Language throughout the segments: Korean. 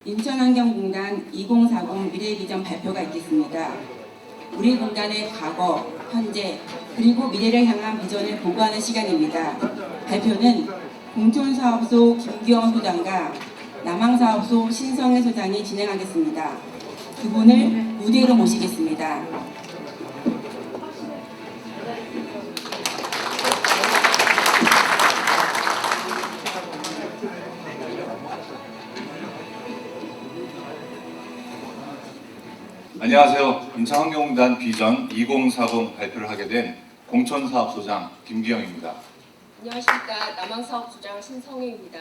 인천환경공단 2040 미래비전 발표가 있겠습니다. 우리 공단의 과거, 현재, 그리고 미래를 향한 비전을 보고하는 시간입니다. 발표는 공촌사업소 김기영 소장과 남항사업소 신성일 소장이 진행하겠습니다. 두 분을 무대로 모시겠습니다. 안녕하세요. 인천환경공단 비전 2040 발표를 하게 된 공촌사업소장 김기영입니다. 안녕하십니까. 남항사업소장 신성희입니다.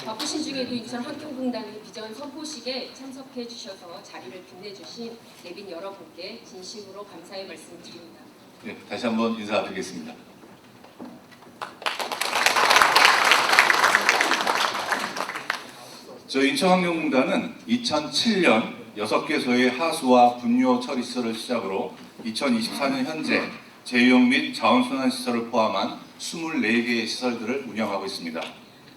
바쁘신 중에도 인천환경공단의 비전 선포식에 참석해 주셔서 자리를 빛내주신 내빈 여러분께 진심으로 감사의 말씀드립니다. 네, 다시 한번 인사드리겠습니다. 저희 인천환경공단은 2007년 6개소의 하수와 분뇨 처리시설을 시작으로 2024년 현재 제휴용 및 자원순환시설을 포함한 24개의 시설들을 운영하고 있습니다.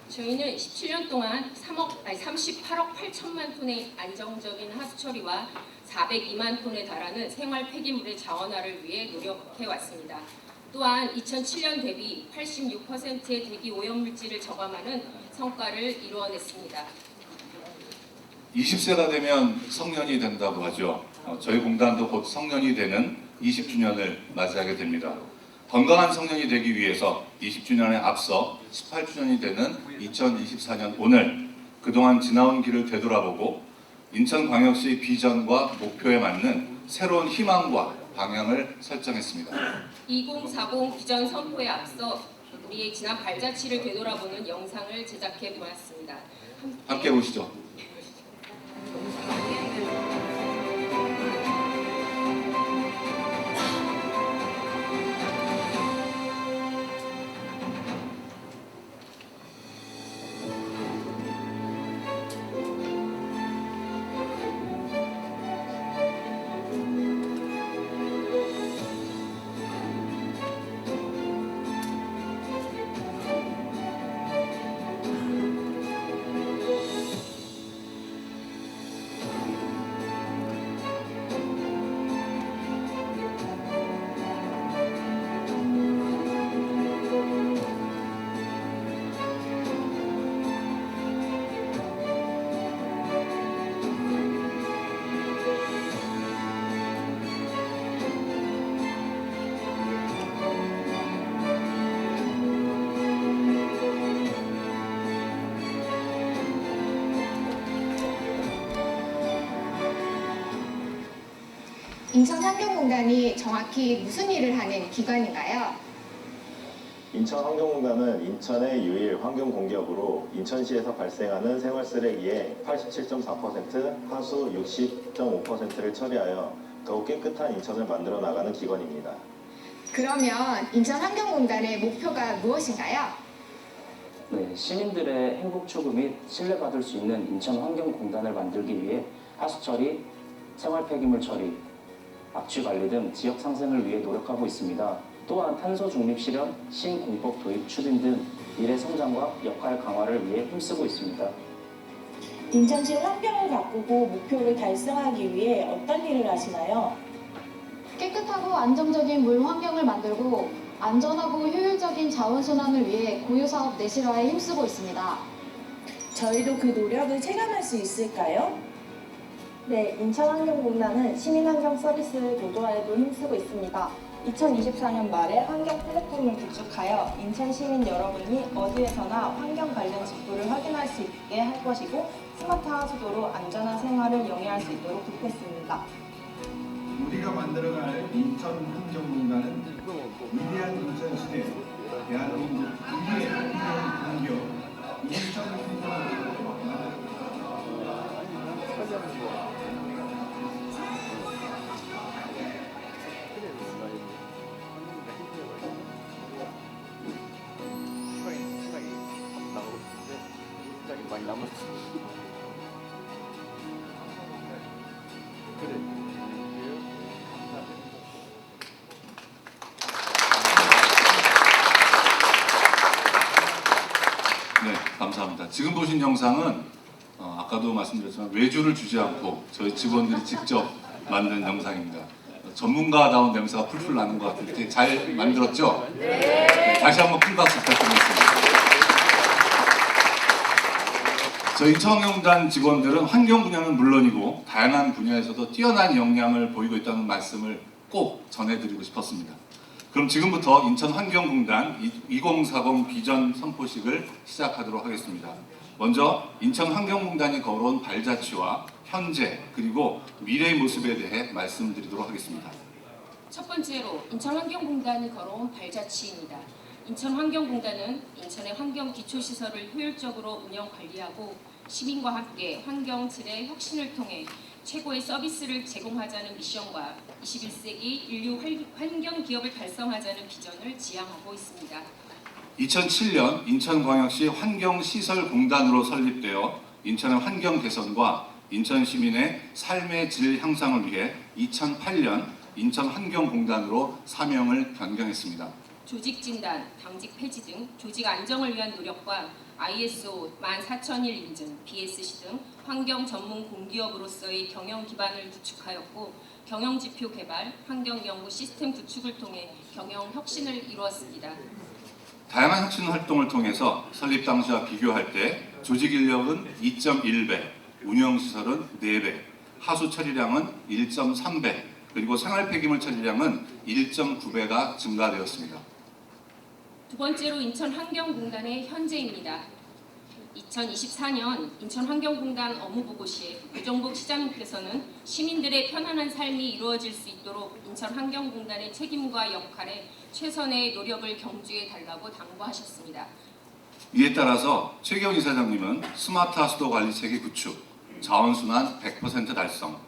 저희는 17년 동안 38억 8천만 톤의 안정적인 하수 처리와 402만 톤에 달하는 생활 폐기물의 자원화를 위해 노력해 왔습니다. 또한 2007년 대비 86%의 대기 오염물질을 저감하는 성과를 이루어냈습니다. 20세가 되면 성년이 된다고 하죠. 저희 공단도 곧 성년이 되는 20주년을 맞이하게 됩니다. 건강한 성년이 되기 위해서 20주년에 앞서 18주년이 되는 2024년 오늘 그동안 지나온 길을 되돌아보고 인천광역시 비전과 목표에 맞는 새로운 희망과 방향을 설정했습니다. 2040 비전 선포에 앞서 우리의 지난 발자취를 되돌아보는 영상을 제작해 보았습니다. 함께 보시죠. 인천환경공단이 정확히 무슨 일을 하는 기관인가요? 인천환경공단은 인천의 유일 환경공기업으로 인천시에서 발생하는 생활쓰레기의 87.4%, 하수 60.5%를 처리하여 더욱 깨끗한 인천을 만들어 나가는 기관입니다. 그러면 인천환경공단의 목표가 무엇인가요? 네, 시민들의 행복 추구 및 신뢰받을 수 있는 인천환경공단을 만들기 위해 하수 처리, 생활 폐기물 처리, 악취 관리 등 지역 상생을 위해 노력하고 있습니다. 또한 탄소 중립 실현, 신공법 도입 추진 등 미래 성장과 역할 강화를 위해 힘쓰고 있습니다. 인천시 환경을 바꾸고 목표를 달성하기 위해 어떤 일을 하시나요? 깨끗하고 안정적인 물 환경을 만들고 안전하고 효율적인 자원순환을 위해 고유사업 내실화에 힘쓰고 있습니다. 저희도 그 노력을 체감할 수 있을까요? 네, 인천환경공단은 시민환경 서비스 노조화에도 힘쓰고 있습니다. 2024년 말에 환경 플랫폼을 구축하여 인천 시민 여러분이 어디에서나 환경 관련 직구를 확인할 수 있게 할 것이고 스마트 하수도로 안전한 생활을 영위할 수 있도록 돕겠습니다. 우리가 만들어갈 인천환경공단은 위대한 인천시대, 대한민국 1위의 환경 공기업 인천환경공단으로 많이 남았어. 그래. 네, 감사합니다. 지금 보신 영상은 아까도 말씀드렸지만 외주를 주지 않고 저희 직원들이 직접 만든 영상입니다. 전문가다운 냄새가 풀풀 나는 것 같은데 잘 만들었죠? 네. 다시 한번 큰 박수 부탁드리겠습니다. 저희 인천환경공단 직원들은 환경 분야는 물론이고 다양한 분야에서도 뛰어난 역량을 보이고 있다는 말씀을 꼭 전해드리고 싶었습니다. 그럼 지금부터 인천환경공단 2040 비전 선포식을 시작하도록 하겠습니다. 먼저 인천환경공단이 걸어온 발자취와 현재 그리고 미래의 모습에 대해 말씀드리도록 하겠습니다. 첫 번째로 인천환경공단이 걸어온 발자취입니다. 인천환경공단은 인천의 환경 기초시설을 효율적으로 운영 관리하고 시민과 함께 환경 질의 혁신을 통해 최고의 서비스를 제공하자는 미션과 21세기 인류 환경 기업을 달성하자는 비전을 지향하고 있습니다. 2007년 인천광역시 환경시설공단으로 설립되어 인천의 환경 개선과 인천 시민의 삶의 질 향상을 위해 2008년 인천환경공단으로 사명을 변경했습니다. 조직 진단, 당직 폐지 등 조직 안정을 위한 노력과 ISO 14001 인증, BSC 등 환경 전문 공기업으로서의 경영 기반을 구축하였고 경영 지표 개발, 환경 연구 시스템 구축을 통해 경영 혁신을 이루었습니다. 다양한 혁신 활동을 통해서 설립 당시와 비교할 때 조직 인력은 2.1배, 운영시설은 4배, 하수 처리량은 1.3배, 그리고 생활 폐기물 처리량은 1.9배가 증가되었습니다. 두 번째로 인천환경공단의 현재입니다. 2024년 인천환경공단 업무보고 시 유정복 시장님께서는 시민들의 편안한 삶이 이루어질 수 있도록 인천환경공단의 책임과 역할에 최선의 노력을 경주해 달라고 당부하셨습니다. 이에 따라서 최경 이사장님은 스마트 하수도 관리 체계 구축, 자원순환 100% 달성,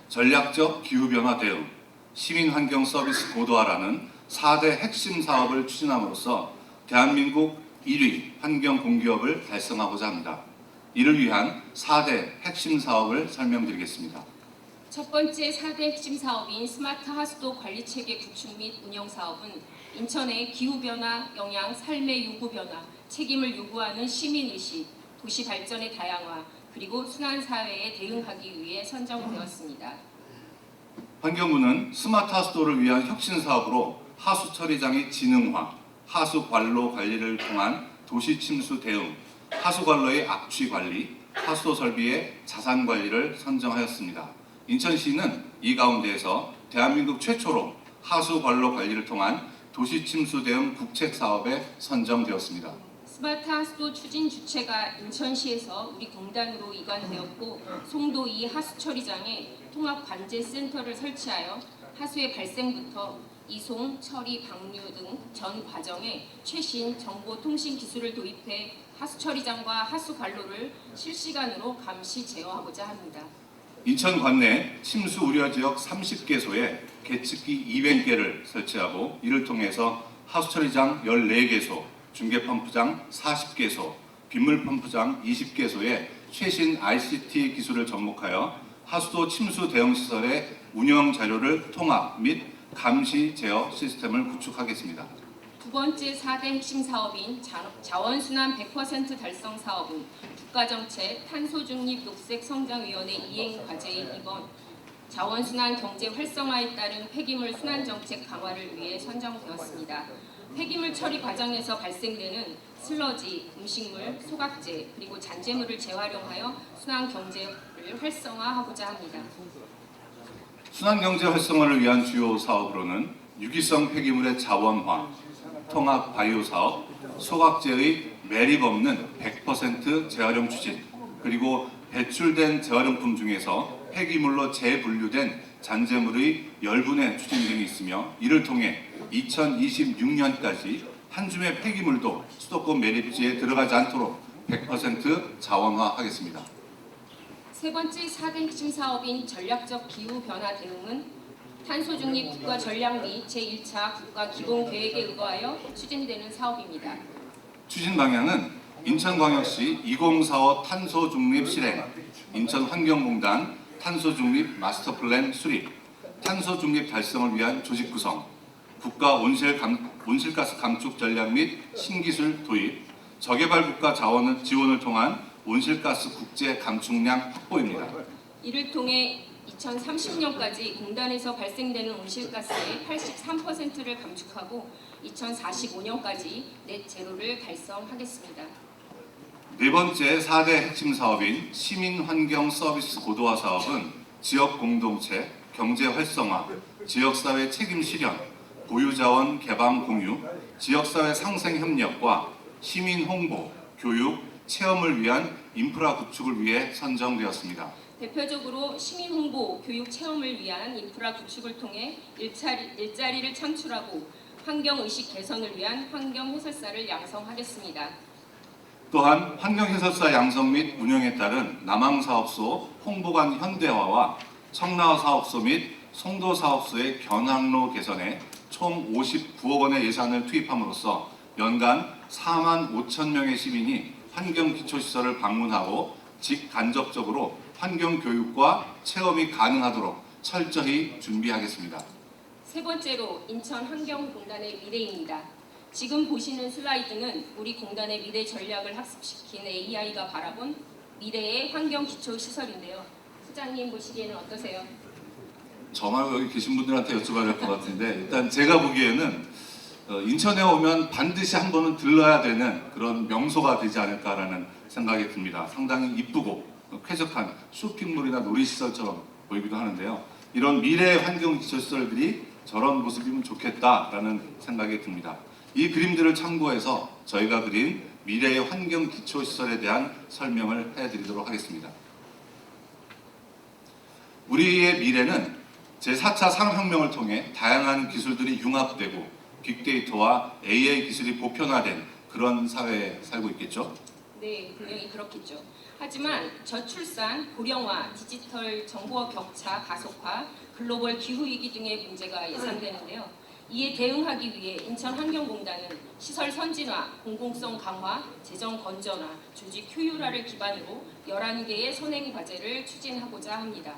전략적 기후변화 대응, 시민환경 서비스 고도화라는 4대 핵심 사업을 추진함으로써 대한민국 1위 환경 공기업을 달성하고자 합니다. 이를 위한 4대 핵심 사업을 설명드리겠습니다. 첫 번째 4대 핵심 사업인 스마트 하수도 관리체계 구축 및 운영 사업은 인천의 기후변화 영향, 삶의 요구 변화, 책임을 요구하는 시민의식, 도시 발전의 다양화, 그리고 순환사회에 대응하기 위해 선정되었습니다. 환경부는 스마트 하수도를 위한 혁신 사업으로 하수 처리장의 지능화, 하수 관로 관리를 통한 도시 침수 대응, 하수 관로의 악취 관리, 하수도 설비의 자산 관리를 선정하였습니다. 인천시는 이 가운데에서 대한민국 최초로 하수 관로 관리를 통한 도시 침수 대응 국책 사업에 선정되었습니다. 스마트 하수도 추진 주체가 인천시에서 우리 공단으로 이관되었고 송도 2 하수 처리장에 통합 관제 센터를 설치하여 하수의 발생부터 이송, 처리, 방류 등 전 과정에 최신 정보통신 기술을 도입해 하수 처리장과 하수 관로를 실시간으로 감시 제어하고자 합니다. 인천 관내 침수 우려 지역 30개소에 계측기 200개를 설치하고 이를 통해서 하수 처리장 14개소, 중계 펌프장 40개소, 빗물 펌프장 20개소에 최신 ICT 기술을 접목하여 하수도 침수 대응 시설의 운영 자료를 통합 및 감시 제어 시스템을 구축하겠습니다. 두 번째 4대 핵심 사업인 자원순환 100% 달성 사업은 국가정책 탄소중립 녹색성장위원회 이행 과제인 이번 자원순환 경제 활성화에 따른 폐기물 순환 정책 강화를 위해 선정되었습니다. 폐기물 처리 과정에서 발생되는 슬러지, 음식물, 소각재, 그리고 잔재물을 재활용하여 순환 경제를 활성화하고자 합니다. 순환경제 활성화를 위한 주요 사업으로는 유기성 폐기물의 자원화, 통합 바이오 사업, 소각재의 매립 없는 100% 재활용 추진, 그리고 배출된 재활용품 중에서 폐기물로 재분류된 잔재물의 열분해 추진 등이 있으며 이를 통해 2026년까지 한 줌의 폐기물도 수도권 매립지에 들어가지 않도록 100% 자원화하겠습니다. 세 번째 4대 핵심 사업인 전략적 기후변화 대응은 탄소중립 국가전략 및 제1차 국가기본계획에 의거하여 추진되는 사업입니다. 추진 방향은 인천광역시 2045 탄소중립 실행, 인천환경공단 탄소중립 마스터플랜 수립, 탄소중립 달성을 위한 조직 구성, 국가 온실가스 감축 전략 및 신기술 도입, 저개발 국가 지원을 통한 온실가스 국제 감축량 확보입니다. 이를 통해 2030년까지 공단에서 발생되는 온실가스의 83%를 감축하고 2045년까지 넷 제로를 달성하겠습니다. 네 번째 4대 핵심 사업인 시민환경 서비스 고도화 사업은 지역 공동체, 경제 활성화, 지역사회 책임 실현, 고유자원 개방 공유, 지역사회 상생 협력과 시민 홍보, 교육, 체험을 위한 인프라 구축을 위해 선정되었습니다. 대표적으로 시민 홍보, 교육 체험을 위한 인프라 구축을 통해 일자리를 창출하고 환경의식 개선을 위한 환경해설사를 양성하겠습니다. 또한 환경해설사 양성 및 운영에 따른 남항사업소 홍보관 현대화와 청라사업소 및 송도사업소의 견항로 개선에 총 59억 원의 예산을 투입함으로써 연간 4만 5천 명의 시민이 환경기초시설을 방문하고 직간접적으로 환경교육과 체험이 가능하도록 철저히 준비하겠습니다. 세 번째로 인천환경공단의 미래입니다. 지금 보시는 슬라이드는 우리 공단의 미래 전략을 학습시킨 AI가 바라본 미래의 환경기초시설인데요. 소장님 보시기에는 어떠세요? 저 말고 여기 계신 분들한테 여쭤봐야 될 것 같은데 일단 제가 보기에는 인천에 오면 반드시 한 번은 들러야 되는 그런 명소가 되지 않을까라는 생각이 듭니다. 상당히 이쁘고 쾌적한 쇼핑몰이나 놀이시설처럼 보이기도 하는데요. 이런 미래의 환경기초시설들이 저런 모습이면 좋겠다라는 생각이 듭니다. 이 그림들을 참고해서 저희가 그린 미래의 환경기초시설에 대한 설명을 해드리도록 하겠습니다. 우리의 미래는 제4차 산업혁명을 통해 다양한 기술들이 융합되고 빅데이터와 AI 기술이 보편화된 그런 사회에 살고 있겠죠? 네, 분명히 그렇겠죠. 하지만 저출산, 고령화, 디지털 정보 격차 가속화, 글로벌 기후위기 등의 문제가 예상되는데요. 이에 대응하기 위해 인천환경공단은 시설 선진화, 공공성 강화, 재정 건전화, 조직 효율화를 기반으로 11개의 선행 과제를 추진하고자 합니다.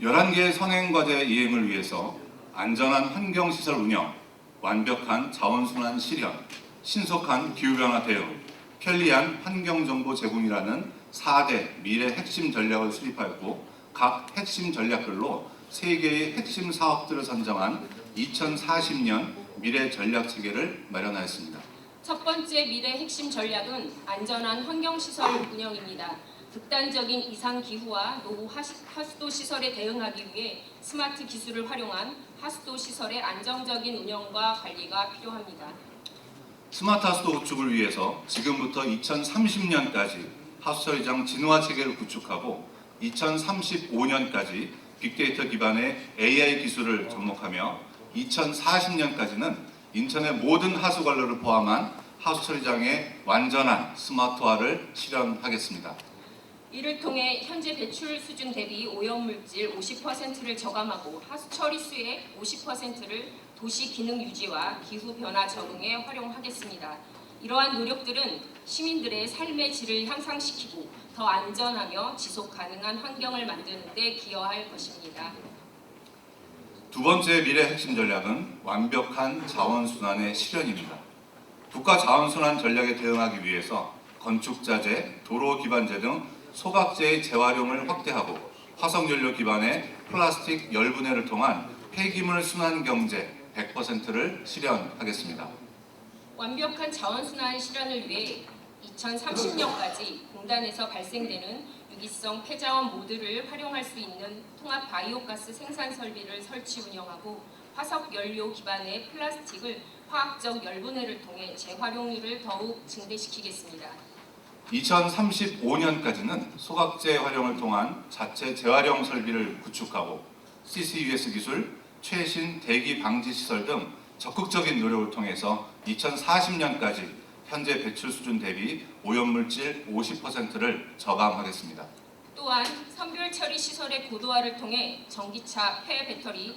11개의 선행과제 이행을 위해서 안전한 환경시설 운영, 완벽한 자원순환 실현, 신속한 기후변화 대응, 편리한 환경정보 제공이라는 4대 미래 핵심 전략을 수립하였고 각 핵심 전략별로 3개의 핵심 사업들을 선정한 2040년 미래 전략 체계를 마련하였습니다. 첫 번째 미래 핵심 전략은 안전한 환경시설 운영입니다. 극단적인 이상 기후와 노후 하수도 시설에 대응하기 위해 스마트 기술을 활용한 하수도 시설의 안정적인 운영과 관리가 필요합니다. 스마트 하수도 구축을 위해서 지금부터 2030년까지 하수처리장 진화 체계를 구축하고 2035년까지 빅데이터 기반의 AI 기술을 접목하며 2040년까지는 인천의 모든 하수 관로를 포함한 하수처리장의 완전한 스마트화를 실현하겠습니다. 이를 통해 현재 배출 수준 대비 오염물질 50%를 저감하고 하수 처리수의 50%를 도시 기능 유지와 기후 변화 적응에 활용하겠습니다. 이러한 노력들은 시민들의 삶의 질을 향상시키고 더 안전하며 지속 가능한 환경을 만드는 데 기여할 것입니다. 두 번째 미래 핵심 전략은 완벽한 자원순환의 실현입니다. 국가 자원순환 전략에 대응하기 위해서 건축자재, 도로 기반재 등 소각재의 재활용을 확대하고 화석연료 기반의 플라스틱 열분해를 통한 폐기물 순환 경제 100%를 실현하겠습니다. 완벽한 자원순환 실현을 위해 2030년까지 공단에서 발생되는 유기성 폐자원 모듈을 활용할 수 있는 통합 바이오가스 생산 설비를 설치 운영하고 화석 연료 기반의 플라스틱을 화학적 열분해를 통해 재활용률을 더욱 증대시키겠습니다. 2035년까지는 소각재 활용을 통한 자체 재활용 설비를 구축하고 CCUS 기술, 최신 대기 방지 시설 등 적극적인 노력을 통해서 2040년까지 현재 배출 수준 대비 오염물질 50%를 저감하겠습니다. 또한 선별 처리 시설의 고도화를 통해 전기차 폐 배터리,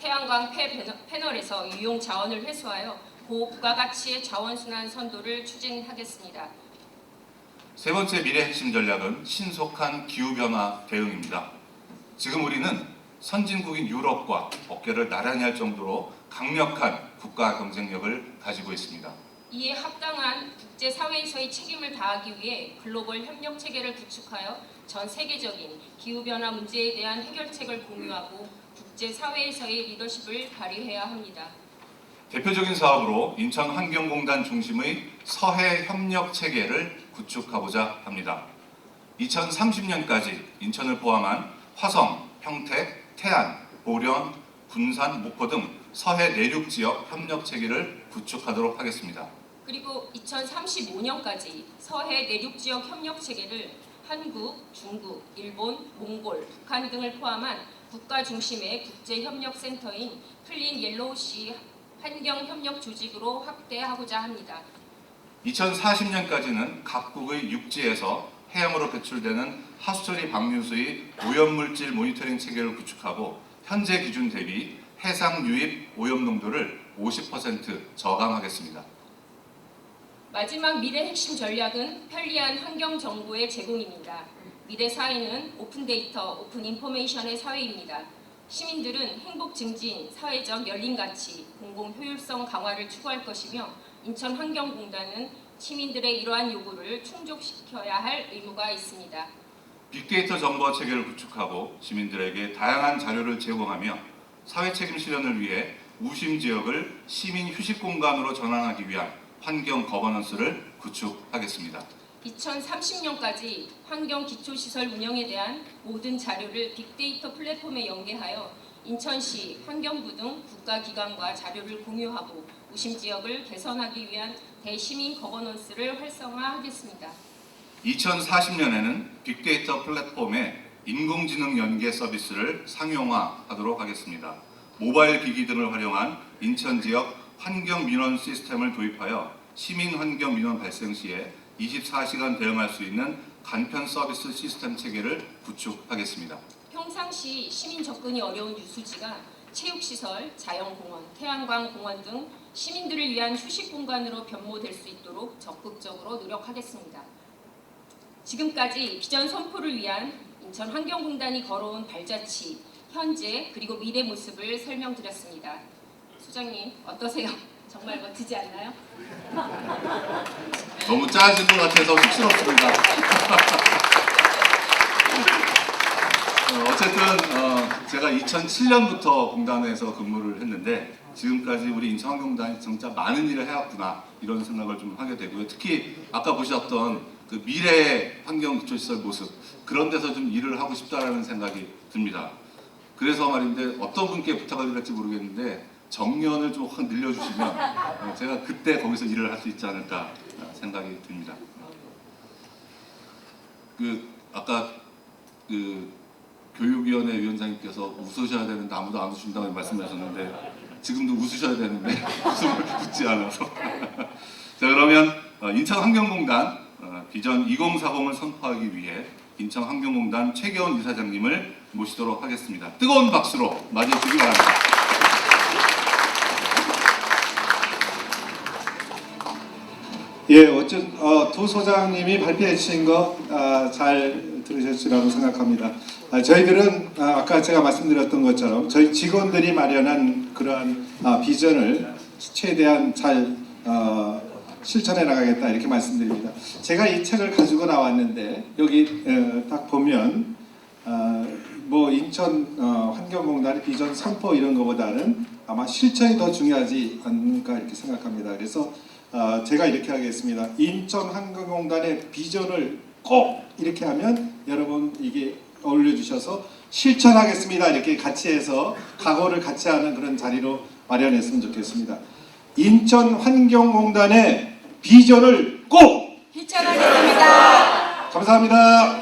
태양광 폐 패널에서 유용 자원을 회수하여 고부가가치의 자원순환 선도를 추진하겠습니다. 세 번째 미래 핵심 전략은 신속한 기후변화 대응입니다. 지금 우리는 선진국인 유럽과 어깨를 나란히 할 정도로 강력한 국가 경쟁력을 가지고 있습니다. 이에 합당한 국제사회에서의 책임을 다하기 위해 글로벌 협력 체계를 구축하여 전 세계적인 기후변화 문제에 대한 해결책을 공유하고 국제사회에서의 리더십을 발휘해야 합니다. 대표적인 사업으로 인천환경공단 중심의 서해 협력 체계를 구축하고자 합니다. 2030년까지 인천을 포함한 화성, 평택, 태안, 보령, 군산, 목포 등 서해 내륙 지역 협력 체계를 구축하도록 하겠습니다. 그리고 2035년까지 서해 내륙 지역 협력 체계를 한국, 중국, 일본, 몽골, 북한 등을 포함한 국가 중심의 국제협력센터인 클린 옐로우시 환경협력 조직으로 확대하고자 합니다. 2040년까지는 각국의 육지에서 해양으로 배출되는 하수처리 방류수의 오염물질 모니터링 체계를 구축하고 현재 기준 대비 해상 유입 오염 농도를 50% 저감하겠습니다. 마지막 미래 핵심 전략은 편리한 환경 정보의 제공입니다. 미래 사회는 오픈 데이터, 오픈 인포메이션의 사회입니다. 시민들은 행복 증진, 사회적 열린 가치, 공공 효율성 강화를 추구할 것이며 인천환경공단은 시민들의 이러한 요구를 충족시켜야 할 의무가 있습니다. 빅데이터 정보 체계를 구축하고 시민들에게 다양한 자료를 제공하며 사회 책임 실현을 위해 우심 지역을 시민 휴식 공간으로 전환하기 위한 환경 거버넌스를 구축하겠습니다. 2030년까지 환경 기초시설 운영에 대한 모든 자료를 빅데이터 플랫폼에 연계하여 인천시, 환경부 등 국가기관과 자료를 공유하고 우심 지역을 개선하기 위한 대시민 거버넌스를 활성화하겠습니다. 2040년에는 빅데이터 플랫폼에 인공지능 연계 서비스를 상용화하도록 하겠습니다. 모바일 기기 등을 활용한 인천 지역 환경 민원 시스템을 도입하여 시민 환경 민원 발생 시에 24시간 대응할 수 있는 간편 서비스 시스템 체계를 구축하겠습니다. 평상시 시민 접근이 어려운 유수지가 체육시설, 자연공원, 태양광 공원 등 시민들을 위한 휴식 공간으로 변모될 수 있도록 적극적으로 노력하겠습니다. 지금까지 비전 선포를 위한 인천환경공단이 걸어온 발자취, 현재 그리고 미래 모습을 설명드렸습니다. 소장님 어떠세요? 정말 멋지지 않나요? 너무 짜진 것 같아서 쑥스럽습니다. 어쨌든 제가 2007년부터 공단에서 근무를 했는데 지금까지 우리 인천환경공단이 진짜 많은 일을 해왔구나 이런 생각을 좀 하게 되고요. 특히 아까 보셨던 그 미래 환경 기초시설 모습 그런 데서 좀 일을 하고 싶다라는 생각이 듭니다. 그래서 말인데 어떤 분께 부탁을 드릴지 모르겠는데 정년을 좀 확 늘려주시면 제가 그때 거기서 일을 할 수 있지 않을까 생각이 듭니다. 아까 교육위원회 위원장님께서 웃으셔야 되는데 아무도 안 웃으신다고 말씀하셨는데 지금도 웃으셔야 되는데 웃음을 웃지 않아서 자 그러면 인천환경공단 비전 2040을 선포하기 위해 인천환경공단 최계원 이사장님을 모시도록 하겠습니다. 뜨거운 박수로 맞이해 주시기 바랍니다. 예, 두 소장님이 발표해 주신 거 잘 들으셨으라고 생각합니다. 저희들은 아까 제가 말씀드렸던 것처럼 저희 직원들이 마련한 그러한 비전을 최대한 잘 실천해 나가겠다 이렇게 말씀드립니다. 제가 이 책을 가지고 나왔는데 여기 딱 보면 뭐 인천 환경공단의 비전 선포 이런 것보다는 아마 실천이 더 중요하지 않을까 이렇게 생각합니다. 그래서 제가 이렇게 하겠습니다. 인천 환경공단의 비전을 꼭 이렇게 하면 여러분 이게 올려주셔서 실천하겠습니다. 이렇게 같이 해서 각오를 같이 하는 그런 자리로 마련했으면 좋겠습니다. 인천 환경공단의 비전을 꼭 실천하겠습니다. 감사합니다.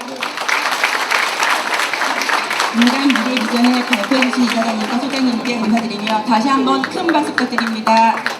공단 미래 비전을 발표해 주신 이사장님과 소장님께 감사드리며 다시 한번 큰 박수 부탁드립니다.